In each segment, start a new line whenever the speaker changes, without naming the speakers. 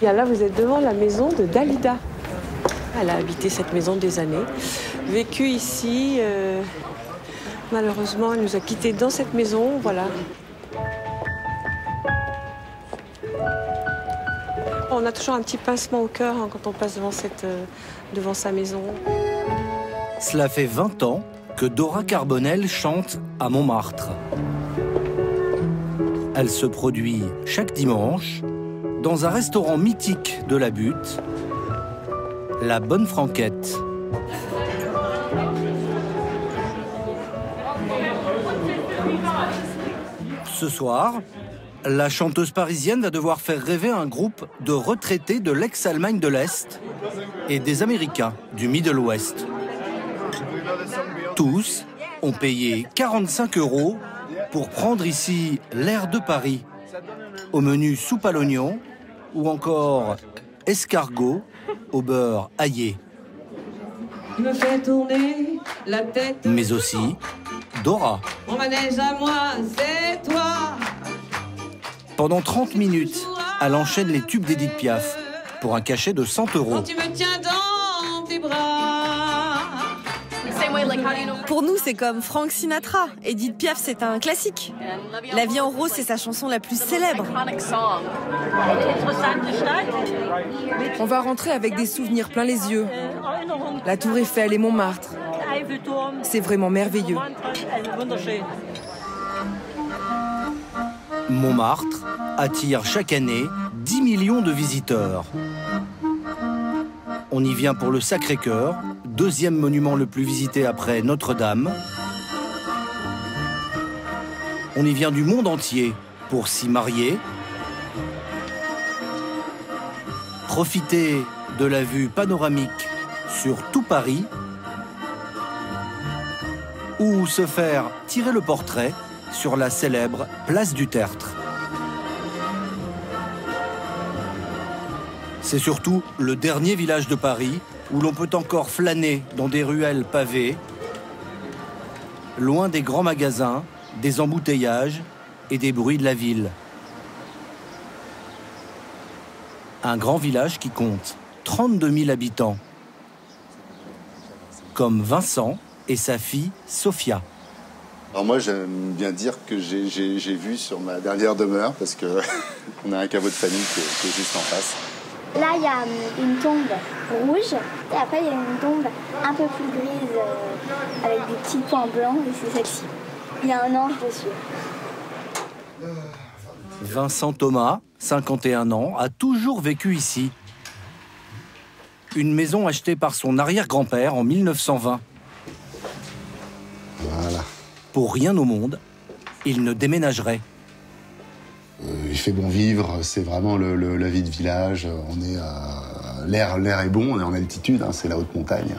Et là, vous êtes devant la maison de Dalida. Elle a habité cette maison des années, vécu ici. Malheureusement, elle nous a quittés dans cette maison, voilà. On a toujours un petit pincement au cœur hein, quand on passe devant sa maison.
Cela fait 20 ans que Dora Carbonel chante à Montmartre. Elle se produit chaque dimanche dans un restaurant mythique de la Butte, la Bonne Franquette. Ce soir, la chanteuse parisienne va devoir faire rêver un groupe de retraités de l'ex-Allemagne de l'Est et des Américains du Middle West. Tous ont payé 45 € pour prendre ici l'air de Paris, au menu soupe à l'oignon ou encore escargot au beurre aillé.
Me fait tourner la tête.
Mais aussi Dora.
Mon manège à moi, c'est toi.
Pendant 30 minutes, elle enchaîne les tubes d'Edith Piaf pour un cachet de 100 €.
Quand tu me tiens dans tes bras.
Pour nous, c'est comme Frank Sinatra. Edith Piaf, c'est un classique. La vie en rose, c'est sa chanson la plus célèbre.
On va rentrer avec des souvenirs plein les yeux. La Tour Eiffel et Montmartre. C'est vraiment merveilleux.
Montmartre attire chaque année 10 millions de visiteurs. On y vient pour le Sacré-Cœur, deuxième monument le plus visité après Notre-Dame. On y vient du monde entier pour s'y marier, profiter de la vue panoramique sur tout Paris ou se faire tirer le portrait sur la célèbre place du Tertre. C'est surtout le dernier village de Paris où l'on peut encore flâner dans des ruelles pavées, loin des grands magasins, des embouteillages et des bruits de la ville. Un grand village qui compte 32 000 habitants, comme Vincent et sa fille Sophia.
Alors moi, j'aime bien dire que j'ai vu sur ma dernière demeure, parce que on a un caveau de famille qui est juste en face.
Là, il y a une tombe rouge, et après, il y a une tombe un peu plus grise, avec des petits points blancs, et c'est celle-ci. Il y a un ange dessus.
Vincent Thomas, 51 ans, a toujours vécu ici. Une maison achetée par son arrière-grand-père en 1920.
Voilà.
Pour rien au monde, il ne déménagerait.
Il fait bon vivre, c'est vraiment la vie de village. On est l'air est bon, on est en altitude, hein, c'est la haute montagne.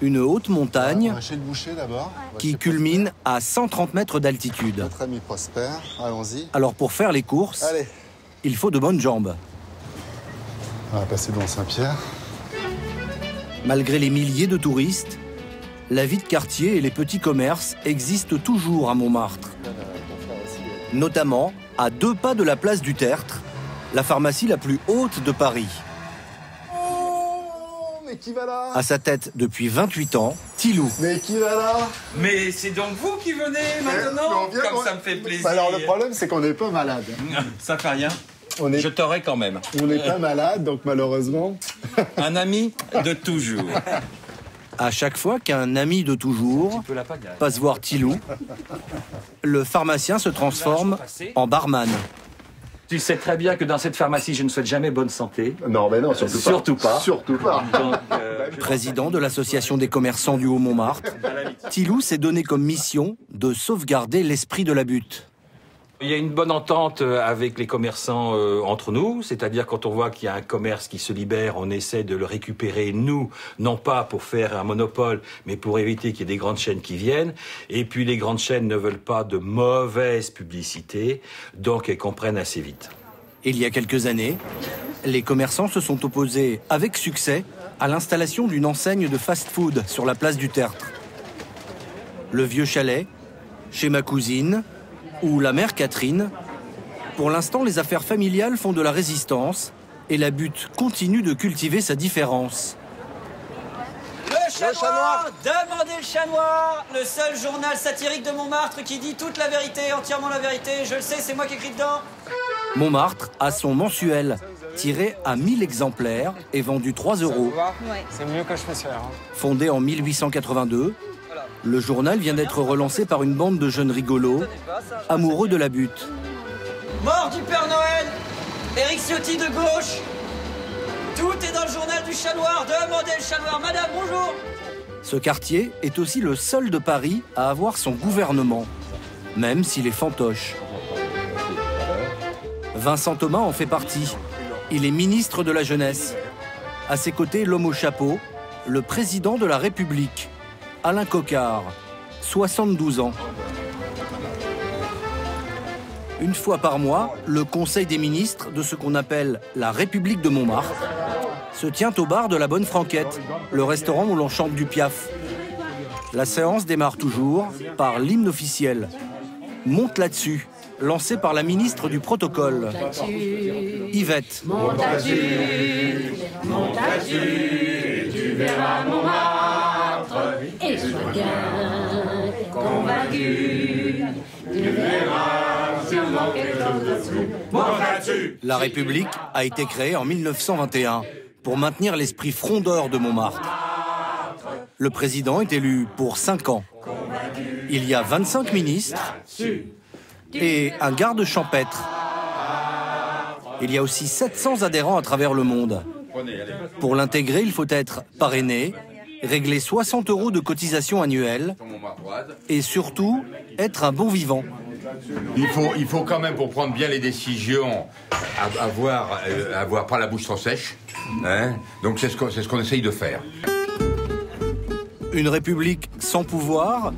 Une haute montagne
on va chez le boucher d'abord.
qui culmine à 130 mètres d'altitude.
Notre ami Prosper, allons-y.
Alors pour faire les courses,
Allez.
il faut de bonnes jambes.
On va passer devant Saint-Pierre.
Malgré les milliers de touristes, la vie de quartier et les petits commerces existent toujours à Montmartre. Notamment à 2 pas de la place du Tertre, la pharmacie la plus haute de Paris.
Oh, mais qui va là?
À sa tête depuis 28 ans, Thilou.
Mais qui va là?
Mais c'est donc vous qui venez maintenant? Comme ça me fait plaisir.
Alors le problème, c'est qu'on n'est pas malade.
Ça fait rien. Je t'aurai quand même.
On n'est pas malade, donc malheureusement...
Un ami de toujours.
À chaque fois qu'un ami de toujours passe voir Thilou, le pharmacien se transforme en barman.
Tu sais très bien que dans cette pharmacie, je ne souhaite jamais bonne santé.
Non, mais non, surtout pas.
Surtout pas.
Surtout pas.
Donc,
Président de l'association des commerçants du Haut-Montmartre, Thilou s'est donné comme mission de sauvegarder l'esprit de la butte.
il y a une bonne entente avec les commerçants entre nous, c'est-à-dire quand on voit qu'il y a un commerce qui se libère, on essaie de le récupérer, nous, non pas pour faire un monopole, mais pour éviter qu'il y ait des grandes chaînes qui viennent. Et puis les grandes chaînes ne veulent pas de mauvaise publicité, donc elles comprennent assez vite.
Il y a quelques années, les commerçants se sont opposés avec succès à l'installation d'une enseigne de fast-food sur la place du Tertre. Le vieux chalet, chez ma cousine, ou la mère Catherine, Pour l'instant, les affaires familiales font de la résistance et la Butte continue de cultiver sa différence.
Le Chat Noir, demandez le Chat Noir, le seul journal satirique de Montmartre qui dit toute la vérité, entièrement la vérité. Je le sais, c'est moi qui écris dedans.
Montmartre a son mensuel, tiré à 1000 exemplaires et vendu 3 €.
Ouais. C'est mieux que je fais ça. Hein.
Fondé en 1882, le journal vient d'être relancé par une bande de jeunes rigolos, amoureux de la Butte.
Mort du Père Noël, Éric Ciotti de gauche. Tout est dans le journal du Chat Noir. Demandez le Chat Noir. Madame, bonjour.
Ce quartier est aussi le seul de Paris à avoir son gouvernement, même s'il est fantoche. Vincent Thomas en fait partie. Il est ministre de la Jeunesse. À ses côtés, l'homme au chapeau, le président de la République, Alain Coquard, 72 ans. Une fois par mois, le Conseil des ministres de ce qu'on appelle la République de Montmartre se tient au bar de la Bonne Franquette, le restaurant où l'on chante du Piaf. La séance démarre toujours par l'hymne officiel. Monte là-dessus, lancé par la ministre du protocole, Yvette.
Monte là-dessus, tu verras Montmartre, et sois bien convaincu, tu verras sûrement quelque chose dessous. Monte là-dessus.
La République a été créée en 1921 pour maintenir l'esprit frondeur de Montmartre. Le président est élu pour 5 ans. Il y a 25 ministres et un garde champêtre. Il y a aussi 700 adhérents à travers le monde. Pour l'intégrer, il faut être parrainé, régler 60 € de cotisation annuelle et surtout être un bon vivant.
Il faut quand même, pour prendre bien les décisions, avoir pas la bouche trop sèche. Hein, donc c'est ce qu'on essaye de faire.
Une république sans pouvoir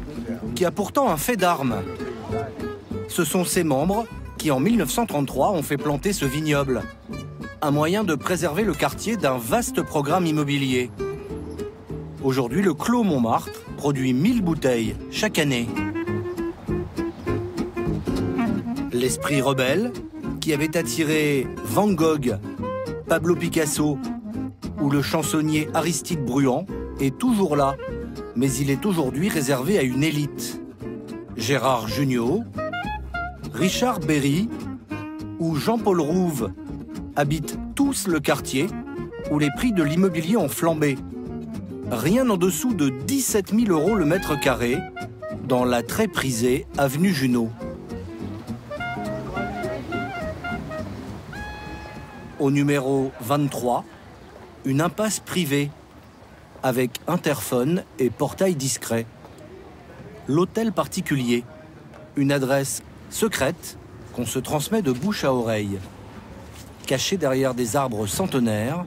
qui a pourtant un fait d'armes. Ce sont ses membres qui, en 1933, ont fait planter ce vignoble. Un moyen de préserver le quartier d'un vaste programme immobilier. Aujourd'hui, le Clos Montmartre produit 1000 bouteilles chaque année. L'esprit rebelle, qui avait attiré Van Gogh, Pablo Picasso ou le chansonnier Aristide Bruant, est toujours là, mais il est aujourd'hui réservé à une élite. Gérard Jugnot, Richard Berry ou Jean-Paul Rouve habitent tous le quartier où les prix de l'immobilier ont flambé. Rien en dessous de 17 000 € le mètre carré dans la très prisée avenue Junot. Au numéro 23, une impasse privée avec interphone et portail discret. L'hôtel particulier, une adresse secrète qu'on se transmet de bouche à oreille. Cachée derrière des arbres centenaires,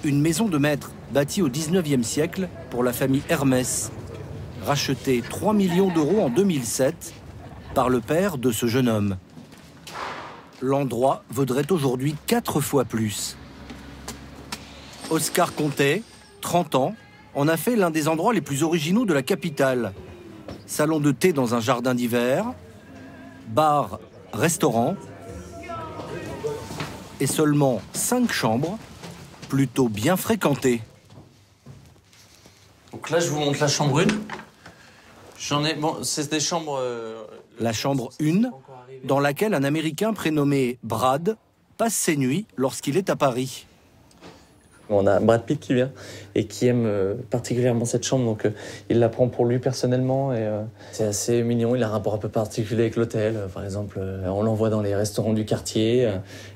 une maison de maître bâtie au XIXe siècle pour la famille Hermès, rachetée 3 millions d'euros en 2007 par le père de ce jeune homme. L'endroit vaudrait aujourd'hui 4 fois plus. Oscar Contet, 30 ans, en a fait l'un des endroits les plus originaux de la capitale. Salon de thé dans un jardin d'hiver, bar, restaurant, et seulement 5 chambres, plutôt bien fréquentées.
Donc là, je vous montre la chambre 1. Bon, c'est des chambres...
La chambre 1, dans laquelle un Américain prénommé Brad passe ses nuits lorsqu'il est à Paris.
On a Brad Pitt qui vient et qui aime particulièrement cette chambre, donc il la prend pour lui personnellement et c'est assez mignon. Il a un rapport un peu particulier avec l'hôtel. Par exemple, on l'envoie dans les restaurants du quartier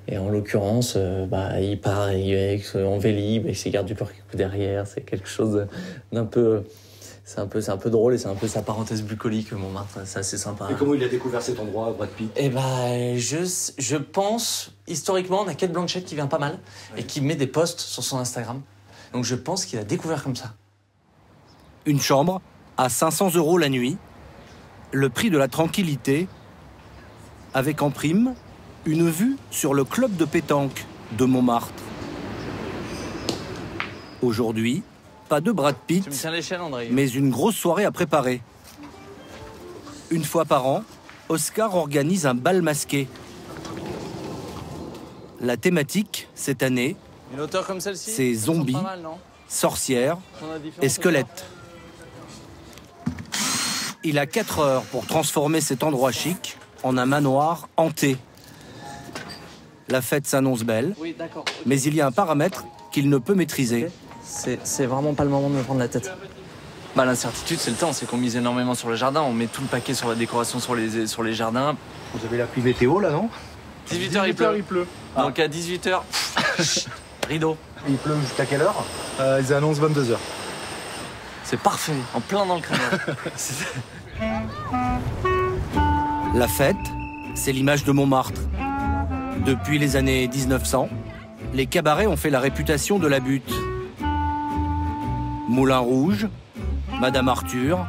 et en l'occurrence, il part en Vélib avec ses gardes du corps qui coupent derrière. C'est quelque chose d'un peu... C'est un peu drôle et c'est un peu sa parenthèse bucolique, Montmartre, c'est assez sympa.
Et comment il a découvert cet endroit, Brad Pitt ?
Je pense, historiquement, on a Kate Blanchett qui vient pas mal et qui met des posts sur son Instagram. Donc je pense qu'il a découvert comme ça.
Une chambre à 500 € la nuit, le prix de la tranquillité, avec en prime une vue sur le club de pétanque de Montmartre. Aujourd'hui, pas de Brad Pitt, mais une grosse soirée à préparer. Une fois par an, Oscar organise un bal masqué. La thématique, cette année,
Une hauteur comme celle-ci,
c'est zombies, sorcières et squelettes. Il a 4 heures pour transformer cet endroit chic en un manoir hanté. La fête s'annonce belle, mais il y a un paramètre qu'il ne peut maîtriser.
C'est vraiment pas le moment de me prendre la tête. Bah, l'incertitude, c'est le temps. C'est qu'on mise énormément sur le jardin. On met tout le paquet sur la décoration sur les jardins.
Vous avez l'appli météo, là, non?
18h, il pleut. Donc à 18h, rideau.
Il pleut jusqu'à quelle heure?
Ils annoncent 22h.
C'est parfait, en plein dans le créneau.
La fête, c'est l'image de Montmartre. Depuis les années 1900, les cabarets ont fait la réputation de la butte. Moulin Rouge, Madame Arthur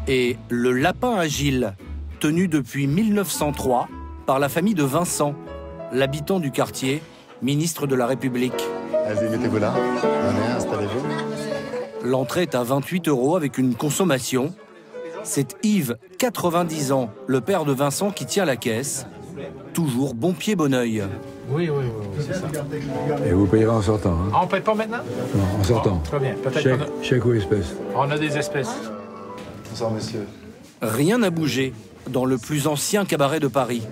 et le Lapin à Gilles, tenu depuis 1903 par la famille de Vincent, l'habitant du quartier, ministre de la République.
Allez, mettez-vous là. Venez, installez-vous.
L'entrée est à 28 € avec une consommation. C'est Yves, 90 ans, le père de Vincent, qui tient la caisse. Toujours bon pied, bon oeil.
Oui, c'est ça.
Et vous payerez en sortant. Hein?
Ah, on paye pas maintenant?
Non, en sortant.
Très bien. Peut-être
chèque ou espèce.
On a des espèces.
Bonsoir, monsieur.
Rien n'a bougé dans le plus ancien cabaret de Paris.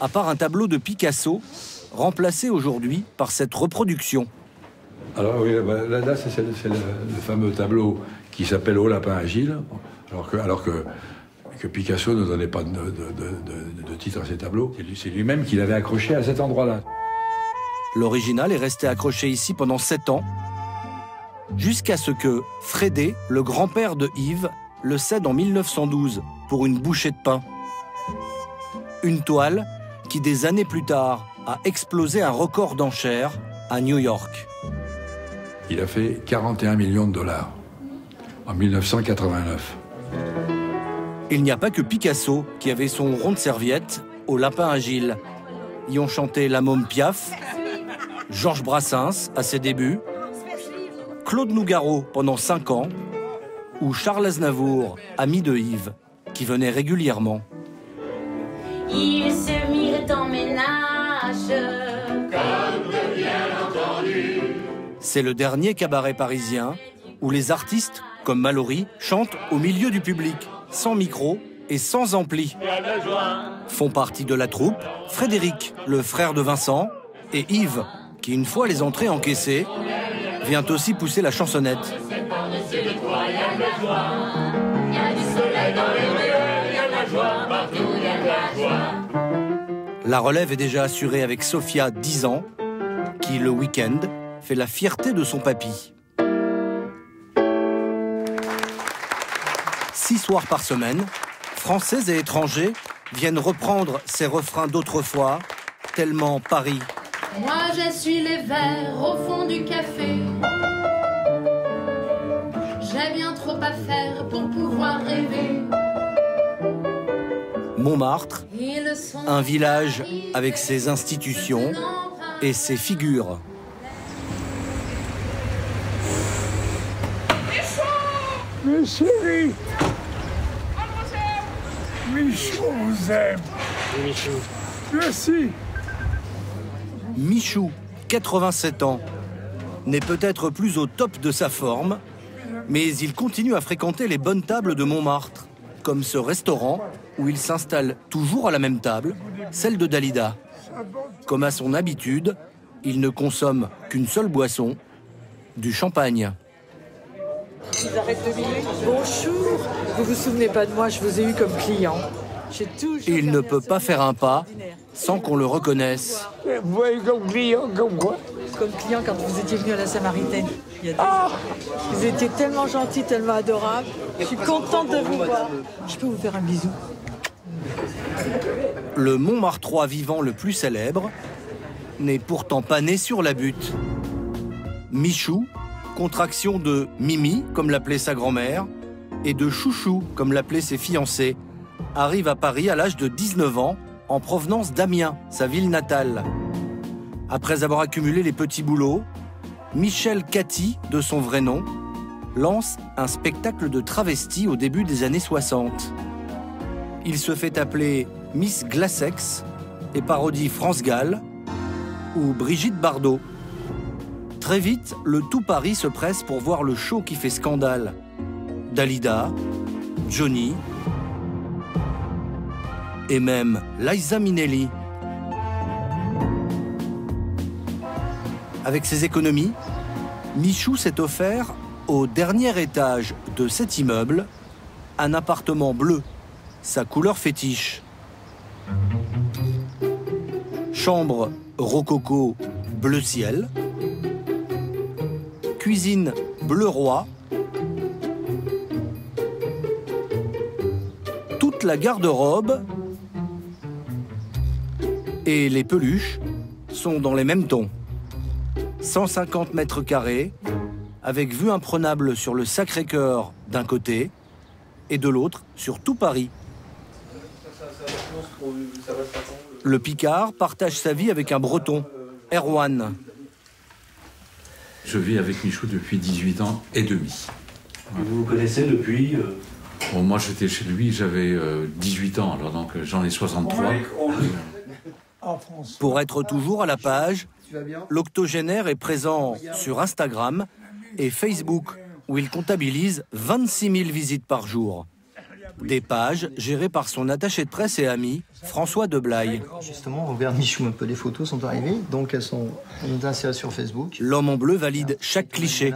À part un tableau de Picasso, remplacé aujourd'hui par cette reproduction.
Alors oui, là c'est le fameux tableau qui s'appelle Au Lapin à Gilles, alors que Picasso ne donnait pas de titre à ses tableaux. C'est lui-même qui l'avait accroché à cet endroit-là.
L'original est resté accroché ici pendant 7 ans, jusqu'à ce que Frédé, le grand-père de Yves, le cède en 1912 pour une bouchée de pain. Une toile qui, des années plus tard, a explosé un record d'enchères à New York.
Il a fait 41 millions de $ en 1989.
Il n'y a pas que Picasso qui avait son rond de serviette au Lapin à Gilles. Y ont chanté la Môme Piaf, Georges Brassens à ses débuts, Claude Nougaro pendant 5 ans, ou Charles Aznavour, ami de Yves, qui venait régulièrement.
Ils se mirent en ménage, comme de bien entendu.
C'est le dernier cabaret parisien où les artistes, comme Mallory, chantent au milieu du public, sans micro et sans ampli. Font partie de la troupe Frédéric, le frère de Vincent, et Yves, qui, une fois les entrées encaissées, vient aussi pousser la chansonnette. La relève est déjà assurée avec Sophia, 10 ans, qui, le week-end, fait la fierté de son papy. 6 soirs par semaine, Français et étrangers viennent reprendre ces refrains d'autrefois, tellement Paris.
Moi j'essuie les verres au fond du café. J'ai bien trop à faire pour pouvoir rêver.
Montmartre, un village avec ses institutions et ses figures.
Mes chéris, Michou vous aime. Merci.
Michou, 87 ans, n'est peut-être plus au top de sa forme, mais il continue à fréquenter les bonnes tables de Montmartre, comme ce restaurant où il s'installe toujours à la même table, celle de Dalida. Comme à son habitude, il ne consomme qu'une seule boisson, du champagne.
Ils arrêtent de miler. Bonjour, vous vous souvenez pas de moi, je vous ai eu comme client.
Il ne peut pas faire un pas sans qu'on le reconnaisse.
Vous voyez comme client, comme quoi? Comme client quand vous étiez venu à la Samaritaine. Il y a 2 ans. Vous étiez tellement gentil, tellement adorable. Je suis contente de vous voir. Je peux vous faire un bisou?
Le Montmartrois vivant le plus célèbre n'est pourtant pas né sur la butte. Michou, contraction de Mimi, comme l'appelait sa grand-mère, et de Chouchou, comme l'appelaient ses fiancés, arrive à Paris à l'âge de 19 ans, en provenance d'Amiens, sa ville natale. Après avoir accumulé les petits boulots, Michel Cathy, de son vrai nom, lance un spectacle de travesti au début des années 60. Il se fait appeler Miss Glasex et parodie France Gall ou Brigitte Bardot. Très vite, le tout Paris se presse pour voir le show qui fait scandale. Dalida, Johnny et même Liza Minnelli. Avec ses économies, Michou s'est offert, au dernier étage de cet immeuble, un appartement bleu, sa couleur fétiche. Chambre rococo bleu ciel, cuisine bleu roi, toute la garde-robe et les peluches sont dans les mêmes tons. 150 mètres carrés, avec vue imprenable sur le Sacré-Cœur d'un côté et de l'autre sur tout Paris. Le Picard partage sa vie avec un Breton, Erwan.
Je vis avec Michou depuis 18 ans et demi.
Vous vous connaissez depuis
Bon, moi j'étais chez lui, j'avais 18 ans, alors donc j'en ai 63.
Pour être toujours à la page, l'octogénaire est présent sur Instagram et Facebook, où il comptabilise 26 000 visites par jour. Des pages gérées par son attaché de presse et ami, François Deblaye.
Justement, on regarde Michou un peu, les photos sont arrivées, donc elles sont insérées sur Facebook.
L'homme en bleu valide chaque cliché.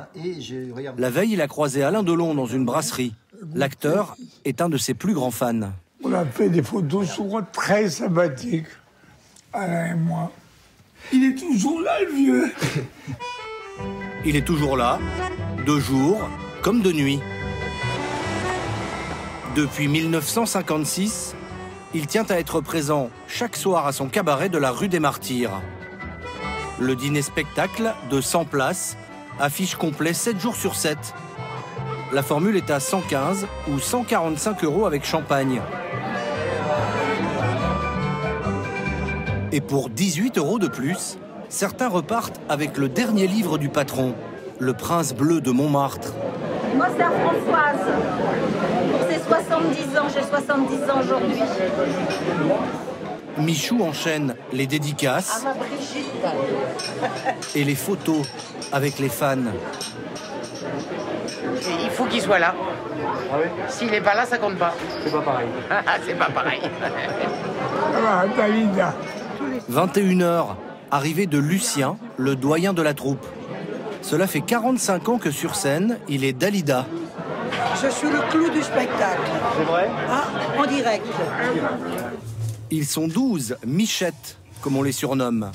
La veille, il a croisé Alain Delon dans une brasserie. L'acteur est un de ses plus grands fans.
On a fait des photos souvent très sympathiques, Alain et moi. Il est toujours là, le vieux.
Il est toujours là, de jour comme de nuit. Depuis 1956, il tient à être présent chaque soir à son cabaret de la rue des Martyrs. Le dîner-spectacle de 100 places affiche complet 7 jours sur 7. La formule est à 115 ou 145 € avec champagne. Et pour 18 € de plus, certains repartent avec le dernier livre du patron, Le Prince bleu de Montmartre.
Moi, c'est à Françoise. Pour ses 70 ans, j'ai 70 ans aujourd'hui.
Michou enchaîne les dédicaces et les photos avec les fans.
Il faut qu'il soit là. S'il n'est pas là, ça compte pas. C'est pas pareil. C'est pas pareil.
Ah, Dalida.
21h, arrivée de Lucien, le doyen de la troupe. Cela fait 45 ans que sur scène, il est Dalida.
Je suis le clou du spectacle.
C'est vrai ?
Ah, en direct.
Ils sont 12 Michettes, comme on les surnomme.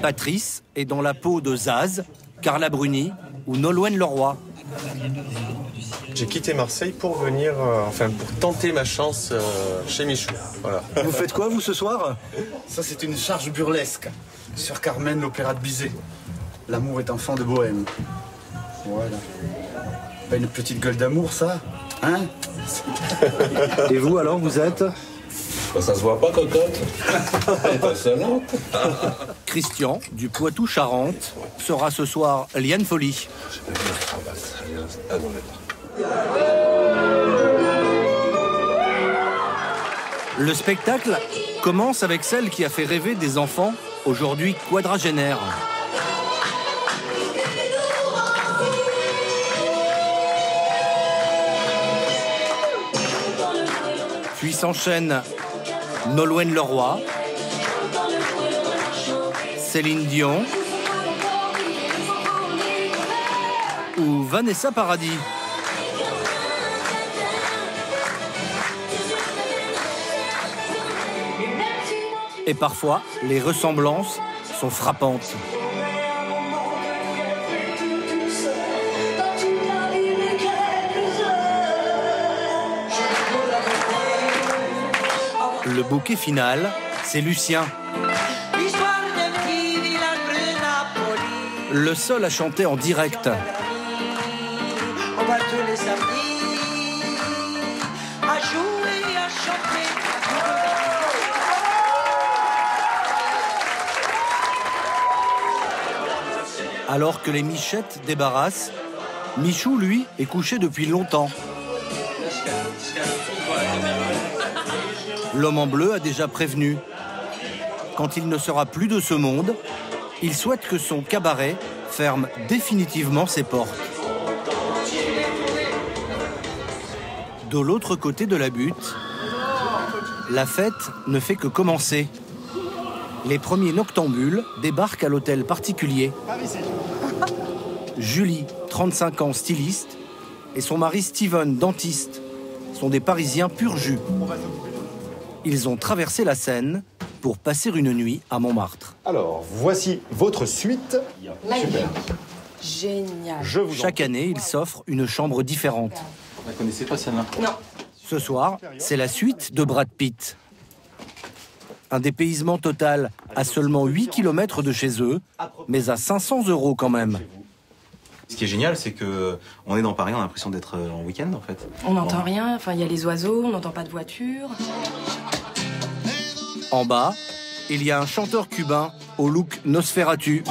Patrice est dans la peau de Zaz, Carla Bruni ou Nolwenn Leroy.
J'ai quitté Marseille pour venir, pour tenter ma chance chez Michou. Voilà.
Vous faites quoi, vous, ce soir?
Ça, c'est une charge burlesque sur Carmen, l'opéra de Bizet. L'amour est enfant de bohème. Voilà. Pas une petite gueule d'amour, ça? Hein?
Et vous, alors, vous êtes?
Ça se voit pas, cocotte. Impressionnante.
Christian, du Poitou-Charentes, sera ce soir Liane Folly. Le spectacle commence avec celle qui a fait rêver des enfants, aujourd'hui quadragénaires. Puis s'enchaînent Nolwenn Leroy, Céline Dion ou Vanessa Paradis. Et parfois, les ressemblances sont frappantes. Le bouquet final, c'est Lucien. Le seul à chanter en direct.
On va tous les samedis à jouer et à chanter.
Alors que les Michettes débarrassent, Michou, lui, est couché depuis longtemps. L'homme en bleu a déjà prévenu. quand il ne sera plus de ce monde, il souhaite que son cabaret ferme définitivement ses portes. De l'autre côté de la butte, la fête ne fait que commencer. Les premiers noctambules débarquent à l'hôtel particulier. Julie, 35 ans, styliste, et son mari Steven, dentiste, sont des Parisiens pur jus. Ils ont traversé la Seine pour passer une nuit à Montmartre.
Alors, voici votre suite. Super.
Génial.
Chaque année, ils s'offrent une chambre différente.
Vous la connaissez pas celle-là?
Non.
Ce soir, c'est la suite de Brad Pitt. Un dépaysement total à seulement 8 km de chez eux, mais à 500 € quand même.
Ce qui est génial, c'est que on est dans Paris, on a l'impression d'être en week-end en fait.
On n'entend rien, enfin il y a les oiseaux, on n'entend pas de voiture.
En bas, il y a un chanteur cubain au look Nosferatu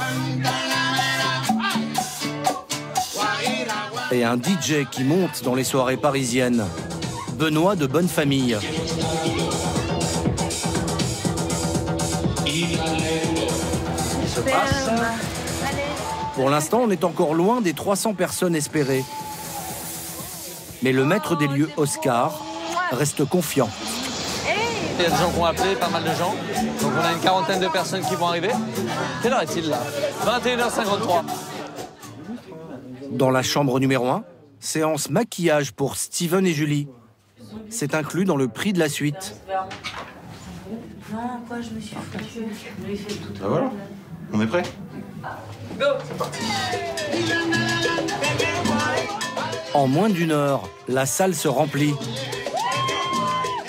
et un DJ qui monte dans les soirées parisiennes, Benoît de Bonne Famille. Pour l'instant, on est encore loin des 300 personnes espérées. Mais le maître des lieux, Oscar, reste confiant.
Il y a des gens qui ont appelé, pas mal de gens. Donc on a une quarantaine de personnes qui vont arriver. Quelle heure est-il là? 21h53.
Dans la chambre numéro 1, séance maquillage pour Steven et Julie. C'est inclus dans le prix de la suite.
Non, quoi, je me suis foutue. Je lui ai fait tout.
Bah voilà, on est prêt.
Go!
En moins d'une heure, la salle se remplit.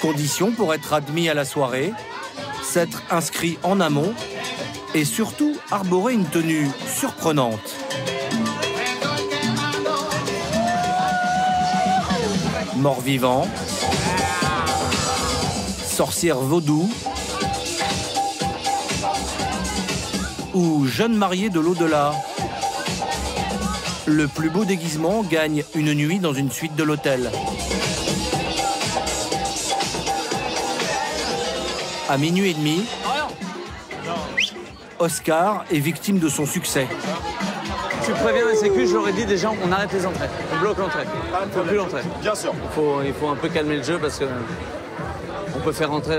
Condition pour être admis à la soirée, s'être inscrit en amont et surtout arborer une tenue surprenante. Mort-vivant, sorcière vaudou ou jeune marié de l'au-delà. Le plus beau déguisement gagne une nuit dans une suite de l'hôtel. À minuit et demi, Oscar est victime de son succès.
Tu préviens la sécu, je leur ai dit déjà, on arrête les entrées. On bloque l'entrée. Il ne faut plus l'entrée.
Bien sûr.
Il faut un peu calmer le jeu parce que on peut faire rentrer,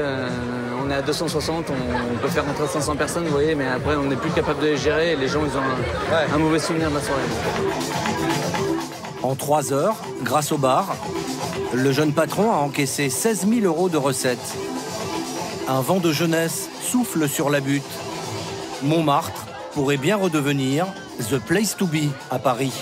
on est à 260, on peut faire rentrer 500 personnes, vous voyez, mais après on n'est plus capable de les gérer et les gens ils ont un mauvais souvenir de la soirée.
En 3 heures, grâce au bar, le jeune patron a encaissé 16 000 € de recettes. Un vent de jeunesse souffle sur la butte. Montmartre pourrait bien redevenir the place to be à Paris.